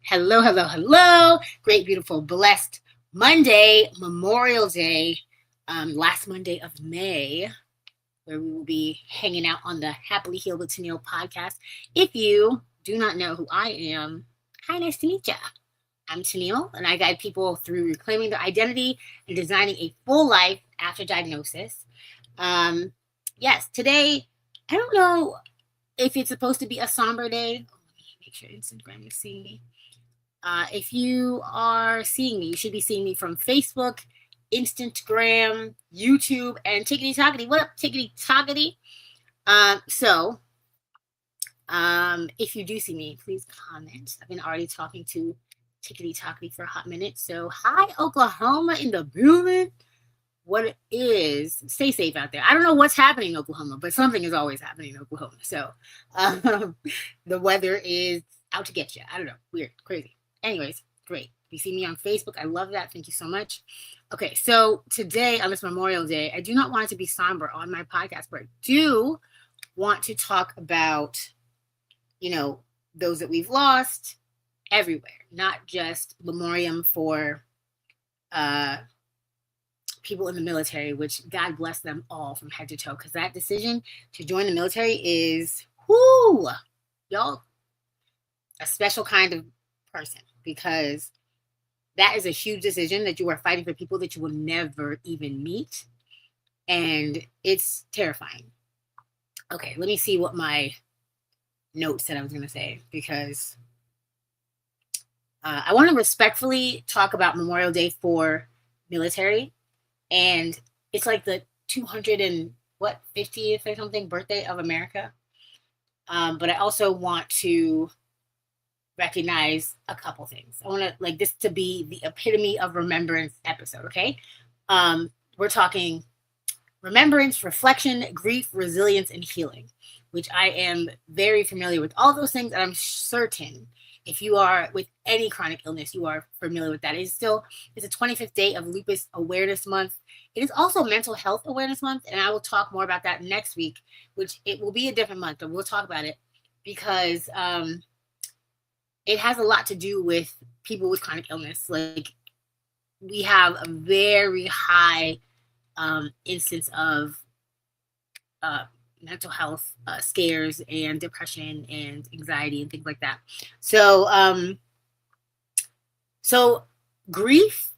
Hello, hello, hello. Great, beautiful, blessed Monday, Memorial Day, last Monday of May, where we will be hanging out on the Happily Healed with Tenille podcast. If you do not know who I am, hi, nice to meet ya. I'm Tenille, and I guide people through reclaiming their identity and designing a full life after diagnosis. Um, yes, today, I don't know if it's supposed to be a somber day. Oh, let me make sure Instagram is seeing me. If you are seeing me, you should be seeing me from Facebook, Instagram, YouTube, and Tickety Tockety. What up, Tickety Tockety? If you do see me, please comment. I've been already talking to Tickety Tockety for a hot minute. So, hi, Oklahoma in the building. What it is, stay safe out there. I don't know what's happening in Oklahoma, but something is always happening in Oklahoma. So, the weather is out to get you. I don't know. Weird, crazy. Anyways, great. You see me on Facebook. I love that. Thank you so much. Okay, so today on this Memorial Day, I do not want it to be somber on my podcast, but I do want to talk about, those that we've lost everywhere, not just memoriam for people in the military, which God bless them all from head to toe, because that decision to join the military is, whoo, y'all, a special kind of person, because that is a huge decision that you are fighting for people that you will never even meet, and it's terrifying. Okay, let me see what my note said I was going to say, because I want to respectfully talk about Memorial Day for military, and it's like the 250th or something birthday of America, but I also want to recognize a couple things. I want to like this to be the epitome of remembrance episode, okay? We're talking remembrance, reflection, grief, resilience, and healing, which I am very familiar with all those things, and I'm certain if you are with any chronic illness, you are familiar with that. It's the 25th day of Lupus Awareness Month. It is also Mental Health Awareness Month, and I will talk more about that next week, which it will be a different month, but we'll talk about it because it has a lot to do with people with chronic illness. Like, we have a very high instance of mental health scares and depression and anxiety and things like that. So grief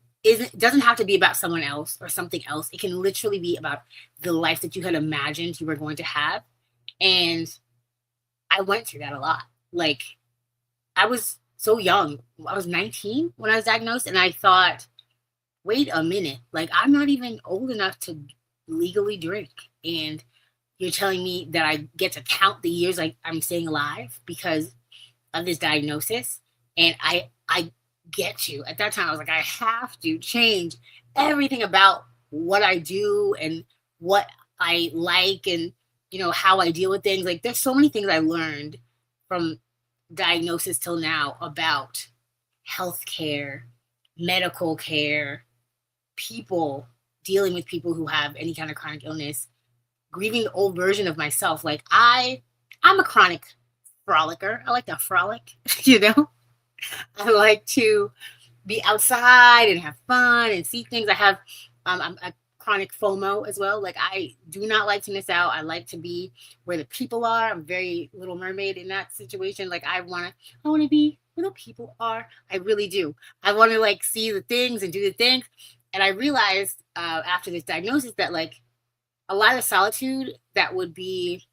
doesn't have to be about someone else or something else. It can literally be about the life that you had imagined you were going to have. And I went through that a lot. Like, I was so young. I was 19 when I was diagnosed, and I thought, wait a minute, like, I'm not even old enough to legally drink, and you're telling me that I get to count the years like I'm staying alive because of this diagnosis. And I get to, at that time, I was like, I have to change everything about what I do and what I like and, how I deal with things. Like, there's so many things I learned from diagnosis till now about healthcare, medical care, people dealing with people who have any kind of chronic illness, grieving the old version of myself. Like, I'm a chronic frolicker. I like to frolic, I like to be outside and have fun and see things. I have I'm a chronic FOMO as well. Like, I do not like to miss out. I like to be where the people are. I'm very Little Mermaid in that situation. Like, I want to be where the people are. I really do. I want to like see the things and do the things. And I realized after this diagnosis that like a lot of solitude that would be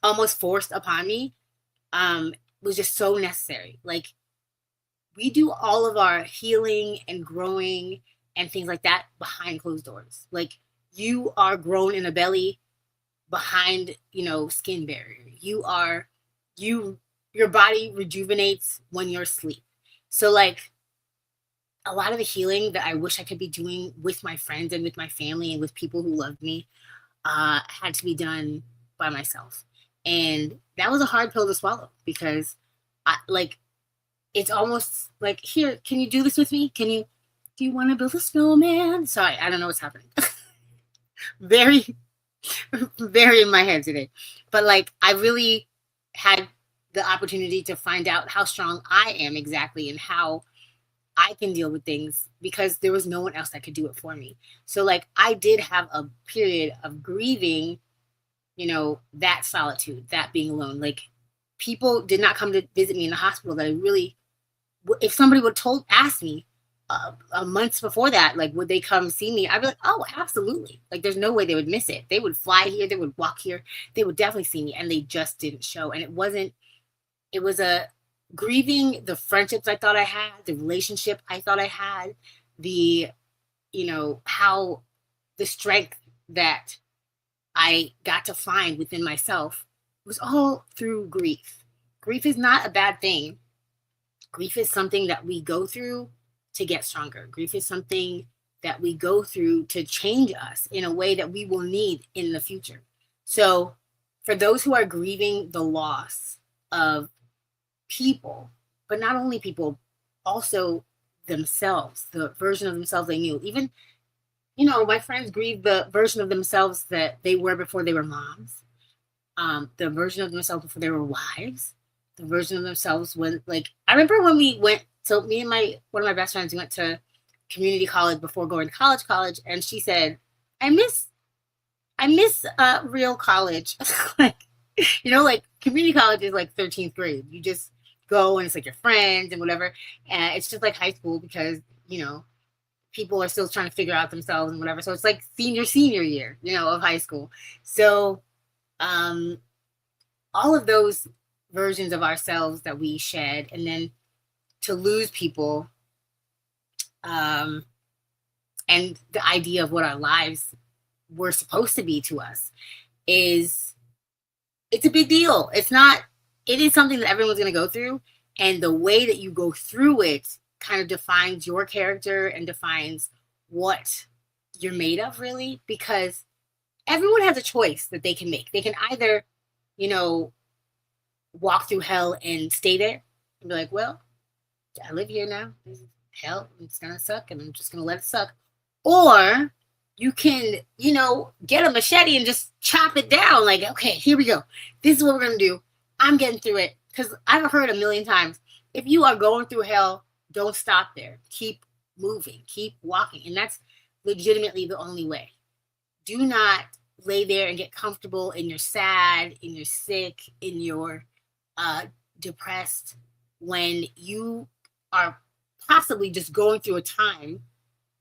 almost forced upon me was just so necessary. Like, we do all of our healing and growing and things like that behind closed doors. Like, you are grown in a belly behind, skin barrier. Your body rejuvenates when you're asleep. So like, a lot of the healing that I wish I could be doing with my friends and with my family and with people who loved me had to be done by myself. And that was a hard pill to swallow because it's almost like, here, can you do this with me? Do you want to build a snowman? Sorry, I don't know what's happening. Very, very in my head today. But like, I really had the opportunity to find out how strong I am exactly and how I can deal with things, because there was no one else that could do it for me. So like I did have a period of grieving, that solitude, that being alone. Like people did not come to visit me in the hospital that I really, if somebody would ask me months before that, like, would they come see me? I'd be like, oh, absolutely. Like, there's no way they would miss it. They would fly here. They would walk here. They would definitely see me. And they just didn't show. And it was a grieving the friendships I thought I had, the relationship I thought I had, the, how the strength that I got to find within myself was all through grief. Grief is not a bad thing. Grief is something that we go through to get stronger. Grief is something that we go through to change us in a way that we will need in the future. So for those who are grieving the loss of people, but not only people, also themselves, the version of themselves they knew. Even, my friends grieve the version of themselves that they were before they were moms, the version of themselves before they were wives, the version of themselves when, like, I remember when we went, so me and one of my best friends, we went to community college before going to college, and she said, I miss real college. Like, like community college is like 13th grade. You just go and it's like your friends and whatever. And it's just like high school because, people are still trying to figure out themselves and whatever. So it's like senior year, of high school. So all of those versions of ourselves that we shed, and then to lose people, and the idea of what our lives were supposed to be to us it's a big deal. It is something that everyone's going to go through. And the way that you go through it kind of defines your character and defines what you're made of, really, because everyone has a choice that they can make. They can either, walk through hell and stay there and be like, well, I live here now. Hell, it's going to suck and I'm just going to let it suck. Or you can, get a machete and just chop it down. Like, okay, here we go. This is what we're going to do. I'm getting through it. Because I've heard a million times, if you are going through hell, don't stop there. Keep moving. Keep walking. And that's legitimately the only way. Do not lay there and get comfortable and you're sad and you're sick and you're depressed when you are possibly just going through a time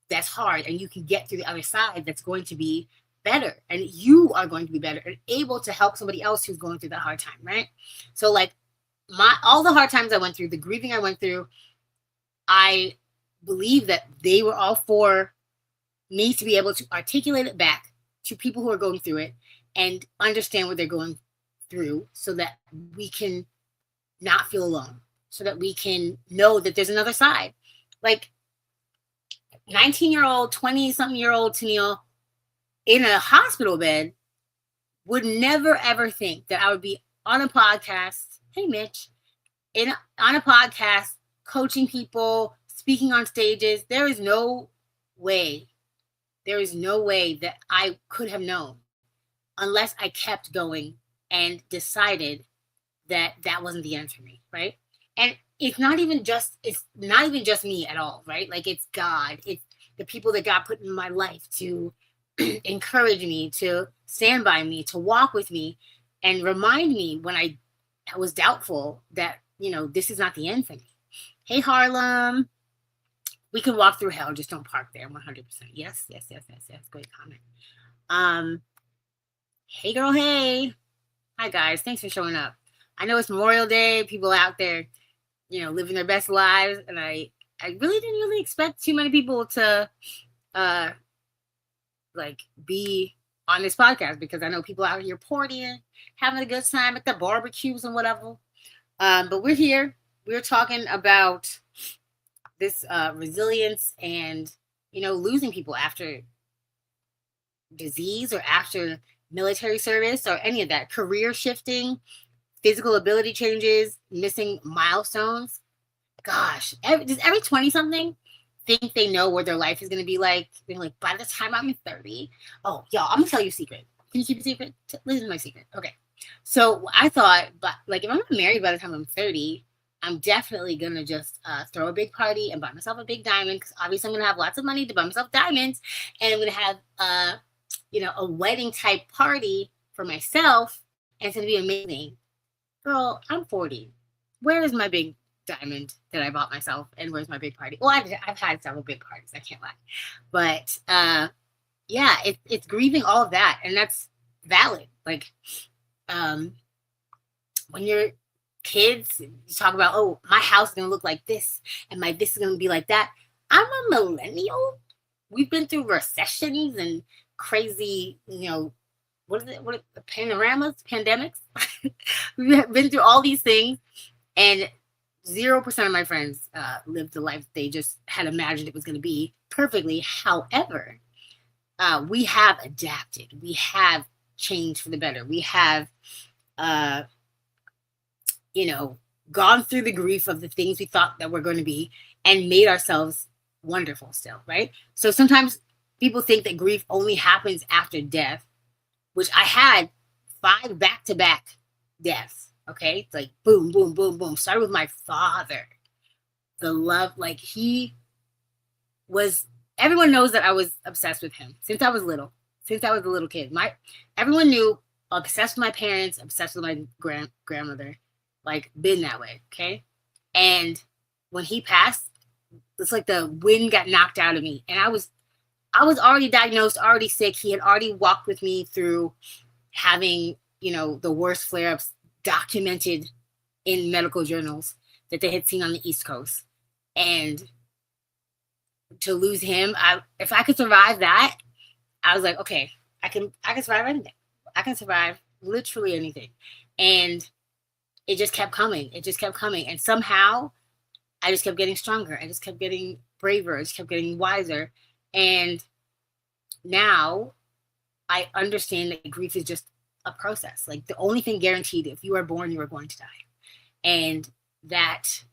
that's hard, and you can get through the other side that's going to be better, and you are going to be better and able to help somebody else who's going through that hard time, right? So like all the hard times I went through, the grieving I went through, I believe that they were all for me to be able to articulate it back to people who are going through it and understand what they're going through, so that we can not feel alone, so that we can know that there's another side. Like 19-year-old, 20-something-year-old Tenille in a hospital bed would never, ever think that I would be on a podcast, hey, Mitch, on a podcast, coaching people, speaking on stages. There is no way that I could have known unless I kept going and decided that that wasn't the end for me, right? And it's not even just me at all, right? Like, it's God. It's the people that God put in my life to encourage me, to stand by me, to walk with me, and remind me when I was doubtful that, this is not the end for me. Hey, Harlem, we can walk through hell, just don't park there. 100%. Yes. Great comment. Hey, girl, hey. Hi, guys. Thanks for showing up. I know it's Memorial Day. People out there, living their best lives. And I really didn't expect too many people to, be on this podcast, because I know people out here partying, having a good time at the barbecues and whatever. But we're here. We're talking about this resilience and, losing people after disease or after military service or any of that, career shifting, physical ability changes, missing milestones. Gosh, does every 20-something think they know what their life is going to be like? They're like, by the time I'm 30, oh, y'all, I'm going to tell you a secret. Can you keep a secret? Listen to my secret. Okay. So I thought, but like if I'm not married by the time I'm 30, I'm definitely gonna just throw a big party and buy myself a big diamond, because obviously I'm gonna have lots of money to buy myself diamonds, and I'm gonna have a wedding type party for myself, and it's gonna be amazing. Girl, I'm 40. Where is my big diamond that I bought myself, and where's my big party? Well, I've had several big parties, I can't lie, but yeah, it's grieving all of that, and that's valid. Like um when you're kids, you talk about, oh, my house is gonna look like this, and my this is gonna be like that. I'm a millennial. We've been through recessions and crazy, what is it? What panoramas, pandemics? We've been through all these things, and 0% of my friends lived the life they just had imagined it was going to be perfectly. However, we have adapted. We have changed for the better. We have, uh, gone through the grief of the things we thought that we're going to be, and made ourselves wonderful still, right? So sometimes people think that grief only happens after death, which I had 5 back-to-back deaths. Okay, it's like boom, boom, boom, boom. Started with my father. The love, like he was. Everyone knows that I was obsessed with him since I was little. Since I was a little kid, everyone knew. Obsessed with my parents, obsessed with my grandmother, like been that way. Okay, and when he passed, it's like the wind got knocked out of me, and I was already diagnosed, already sick. He had already walked with me through having, the worst flare-ups documented in medical journals that they had seen on the East Coast. And to lose him, if I could survive that, I was like, okay, I can survive anything. I can survive literally anything. And it just kept coming. It just kept coming. And somehow I just kept getting stronger. I just kept getting braver. I just kept getting wiser. And now I understand that grief is just a process. Like the only thing guaranteed, if you are born, you are going to die. And that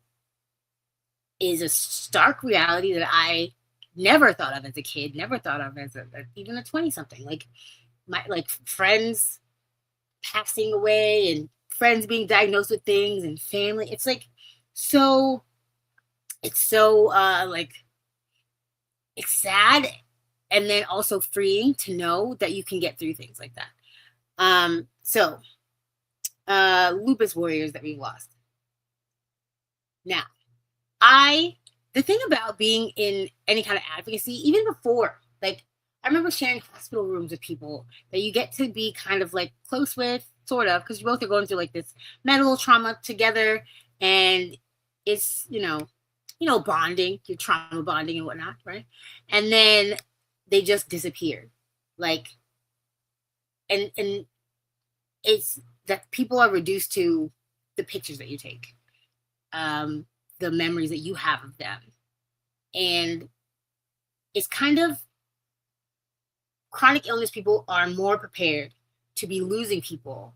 is a stark reality that I never thought of as a kid, never thought of as even a 20-something. Like my friends passing away, and friends being diagnosed with things, and family. It's like it's so like it's sad, and then also freeing to know that you can get through things like that. So lupus warriors that we've lost. Now, the thing about being in any kind of advocacy, even before, like I remember sharing hospital rooms with people that you get to be kind of like close with, sort of, because you both are going through like this medical trauma together, and it's bonding, your trauma bonding and whatnot, right? And then they just disappeared, like, and it's that people are reduced to the pictures that you take, the memories that you have of them, and it's kind of chronic illness. People are more prepared to be losing people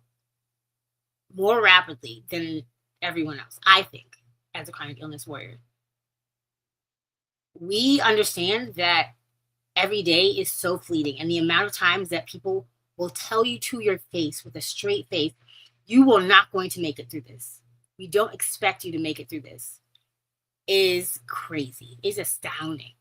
more rapidly than everyone else, I think, as a chronic illness warrior. We understand that every day is so fleeting, and the amount of times that people will tell you to your face with a straight face, you are not going to make it through this. We don't expect you to make it through this, is crazy, is astounding.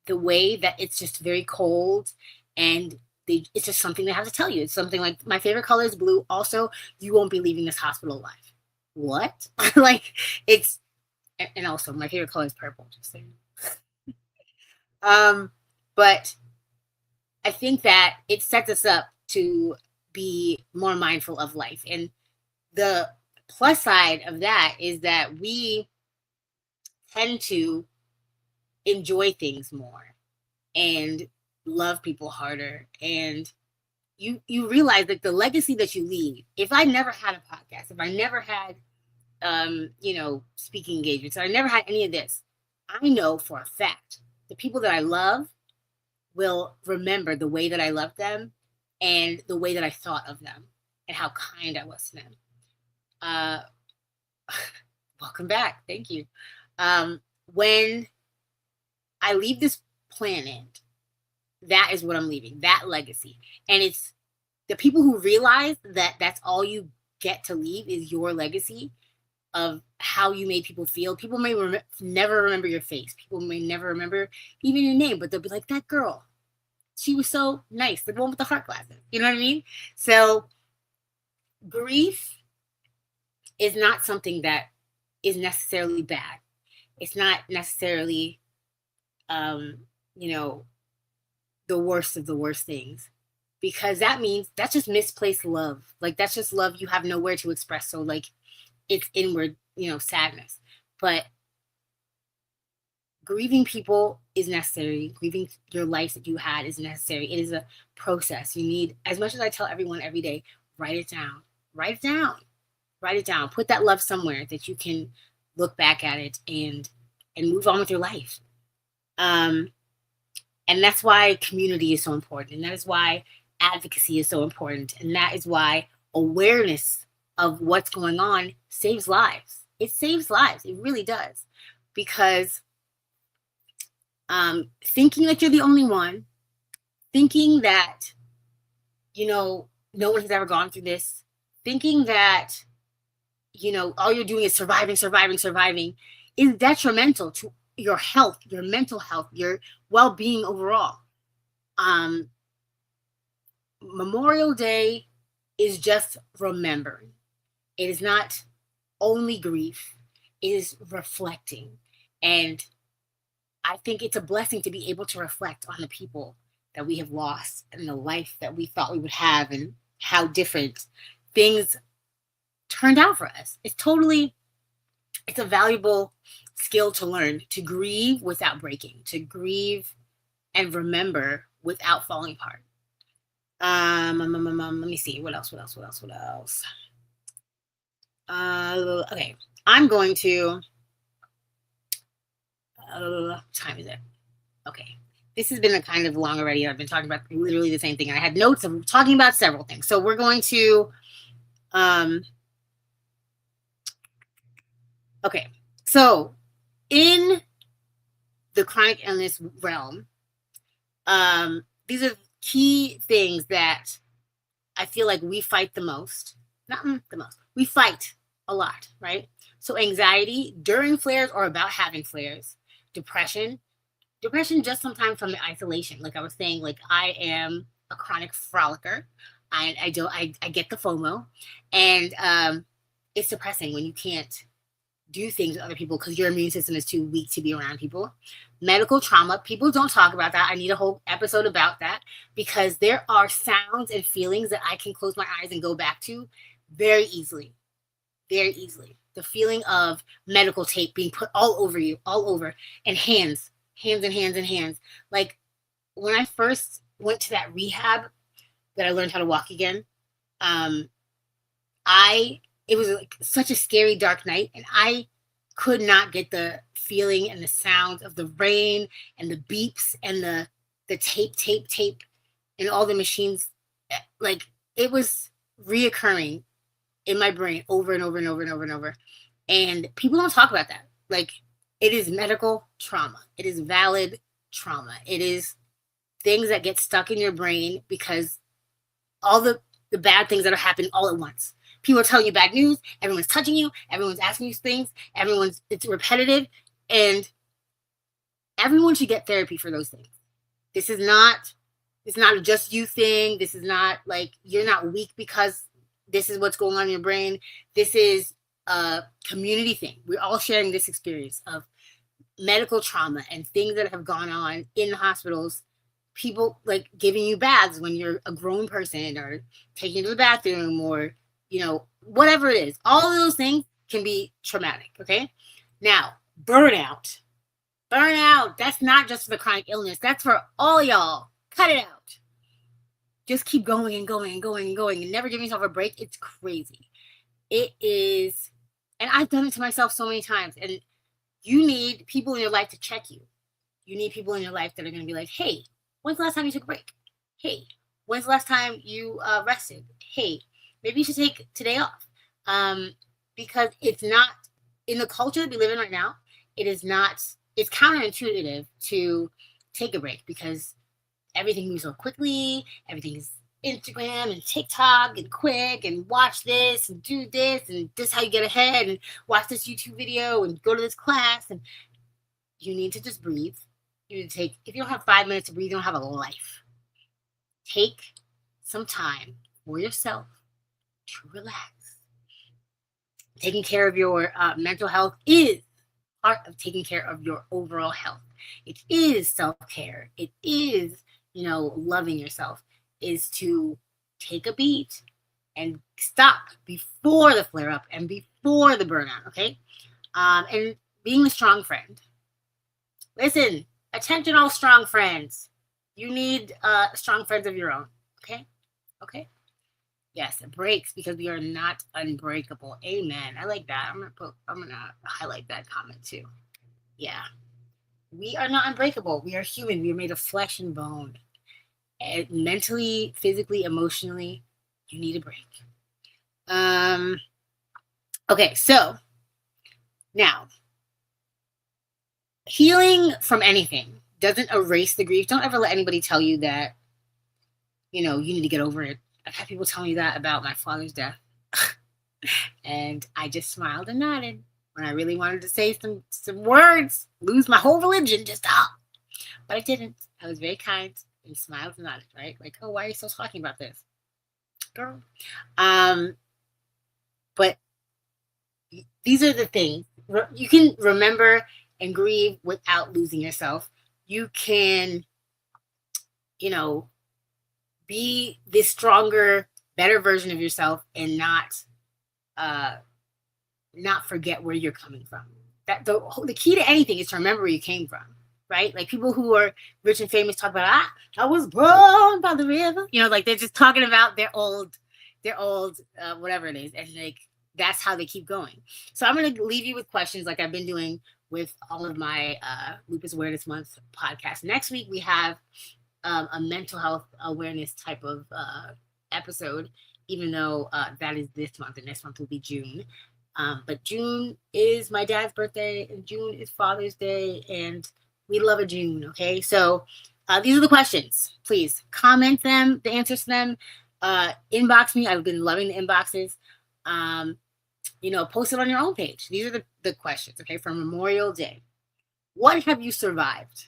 The way that it's just very cold, and it's just something they have to tell you. It's something like, my favorite color is blue. Also, you won't be leaving this hospital alive. What? Like, it's, and also my favorite color is purple, just saying. But I think that it sets us up to be more mindful of life. And the plus side of that is that we tend to enjoy things more and love people harder. And you realize that the legacy that you leave, if I never had a podcast, if I never had speaking engagements, if I never had any of this, I know for a fact the people that I love will remember the way that I loved them, and the way that I thought of them, and how kind I was to them. Welcome back. Thank you. When I leave this planet, that is what I'm leaving, that legacy. And it's the people who realize that that's all you get to leave is your legacy of how you made people feel. People may never remember your face. People may never remember even your name, but they'll be like, that girl, she was so nice, the one with the heart glasses. You know what I mean? So grief is not something that is necessarily bad. It's not necessarily, you know, the worst of the worst things, because that means that's just misplaced love. Like, that's just love you have nowhere to express. So like, it's inward, sadness. But grieving people is necessary. Grieving your life that you had is necessary. It is a process. You need, as much as I tell everyone every day, write it down. Write it down. Write it down. Put that love somewhere that you can look back at it and move on with your life. And that's why community is so important. And that is why advocacy is so important. And that is why awareness of what's going on saves lives. It saves lives. It really does. Because thinking that you're the only one, thinking that, no one has ever gone through this, thinking that, all you're doing is surviving is detrimental to your health, your mental health, your well-being overall. Memorial Day is just remembering. It is not only grief, it is reflecting. And I think it's a blessing to be able to reflect on the people that we have lost and the life that we thought we would have and how different things turned out for us. It's a valuable skill to learn, to grieve without breaking, to grieve and remember without falling apart. Let me see. What else? Okay. I'm going to, time is it? Okay. This has been a kind of long already. I've been talking about literally the same thing. And I had notes of talking about several things. So we're going to, okay. So in the chronic illness realm, these are key things that I feel like we fight the most. Not the most. We fight a lot, right? So anxiety during flares or about having flares, depression just sometimes from the isolation. Like I was saying, like I am a chronic frolicker. I get the FOMO, and it's depressing when you can't do things with other people because your immune system is too weak to be around people. Medical trauma, people don't talk about that. I need a whole episode about that because there are sounds and feelings that I can close my eyes and go back to very easily. Very easily. The feeling of medical tape being put all over you, all over, and hands. Like when I first went to that rehab that I learned how to walk again, it was like such a scary dark night, and I could not get the feeling and the sounds of the rain and the beeps and the tape and all the machines. Like it was reoccurring in my brain over and over. And people don't talk about that. Like it is medical trauma. It is valid trauma. It is things that get stuck in your brain because all the bad things that are happening all at once. People are telling you bad news. Everyone's touching you. Everyone's asking you things. It's repetitive. And everyone should get therapy for those things. It's not a just you thing. This is not like you're not weak because this is what's going on in your brain. This is a community thing. We're all sharing this experience of medical trauma and things that have gone on in the hospitals. People like giving you baths when you're a grown person or taking you to the bathroom or, whatever it is. All of those things can be traumatic, okay? Now, burnout. That's not just for the chronic illness. That's for all y'all. Cut it out. Just keep going and never give yourself a break. It's crazy. It is, and I've done it to myself so many times. And you need people in your life to check you. You need people in your life that are going to be like, hey, when's the last time you took a break? Hey, when's the last time you rested? Hey, maybe you should take today off. Because it's not, in the culture that we live in right now, it's counterintuitive to take a break because everything moves so quickly. Everything is Instagram and TikTok and quick and watch this and do this and this is how you get ahead and watch this YouTube video and go to this class. And you need to just breathe. You need to take, if you don't have 5 minutes to breathe, you don't have a life. Take some time for yourself to relax. Taking care of your mental health is part of taking care of your overall health. It is self-care. It is, loving yourself, is to take a beat and stop before the flare up and before the burnout, okay? And being a strong friend. Listen, attention all strong friends. You need strong friends of your own, okay? Okay? Yes, it breaks because we are not unbreakable. Amen. I like that. I'm gonna highlight that comment too. Yeah. We are not unbreakable. We are human. We are made of flesh and bone. And mentally, physically, emotionally, you need a break. Okay, so now healing from anything doesn't erase the grief. Don't ever let anybody tell you that, you need to get over it. I've had people tell me that about my father's death. And I just smiled and nodded when I really wanted to say some words, lose my whole religion, just stop. But I didn't. I was very kind and smiled and nodded, right? Like, oh, why are you still talking about this? Girl. But these are the things. You can remember and grieve without losing yourself. You can, be this stronger, better version of yourself and not forget where you're coming from. That the key to anything is to remember where you came from, right? Like people who are rich and famous talk about, I was born by the river. Like they're just talking about their old whatever it is, and like that's how they keep going. So I'm gonna leave you with questions like I've been doing with all of my Lupus Awareness Month podcast. Next week we have a mental health awareness type of episode, even though that is this month, and next month will be June. But June is my dad's birthday, and June is Father's Day, and we love a June, okay? So these are the questions. Please comment them, the answers to them. Inbox me. I've been loving the inboxes. Post it on your own page. These are the questions, okay, for Memorial Day. What have you survived?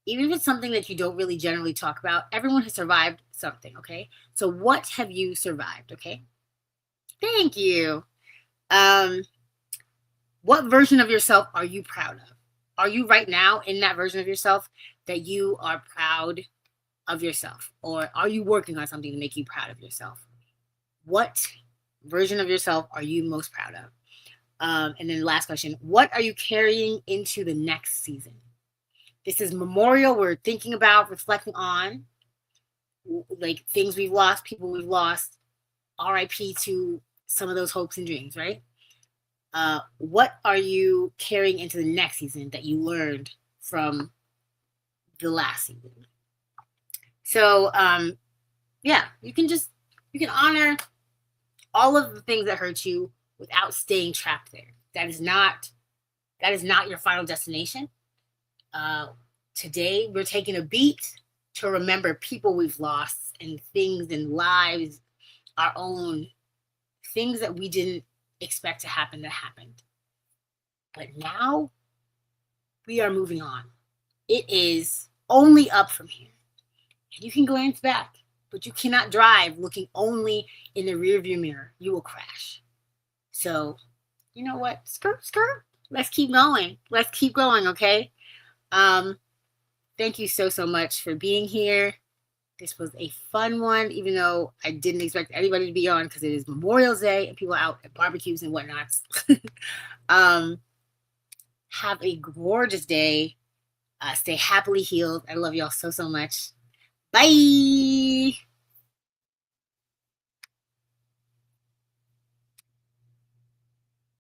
Even if it's something that you don't really generally talk about, everyone has survived something, okay? So what have you survived, okay? Thank you. What version of yourself are you proud of? Are you right now in that version of yourself that you are proud of yourself? Or are you working on something to make you proud of yourself? What version of yourself are you most proud of? And then the last question, what are you carrying into the next season? This is Memorial. We're thinking about, reflecting on, like things we've lost, people we've lost, RIP to some of those hopes and dreams, right? What are you carrying into the next season that you learned from the last season? So, you can honor all of the things that hurt you without staying trapped there. That is not your final destination. Today we're taking a beat to remember people we've lost and things and lives, our own things that we didn't expect to happen that happened. But now we are moving on. It is only up from here. And you can glance back, but you cannot drive looking only in the rearview mirror. You will crash. So, you know what? Skirt. Let's keep going. Let's keep going, okay? Thank you so much for being here. This was a fun one, even though I didn't expect anybody to be on because it is Memorial Day and people are out at barbecues and whatnot. Have a gorgeous day. Stay happily healed. I love y'all so much. Bye.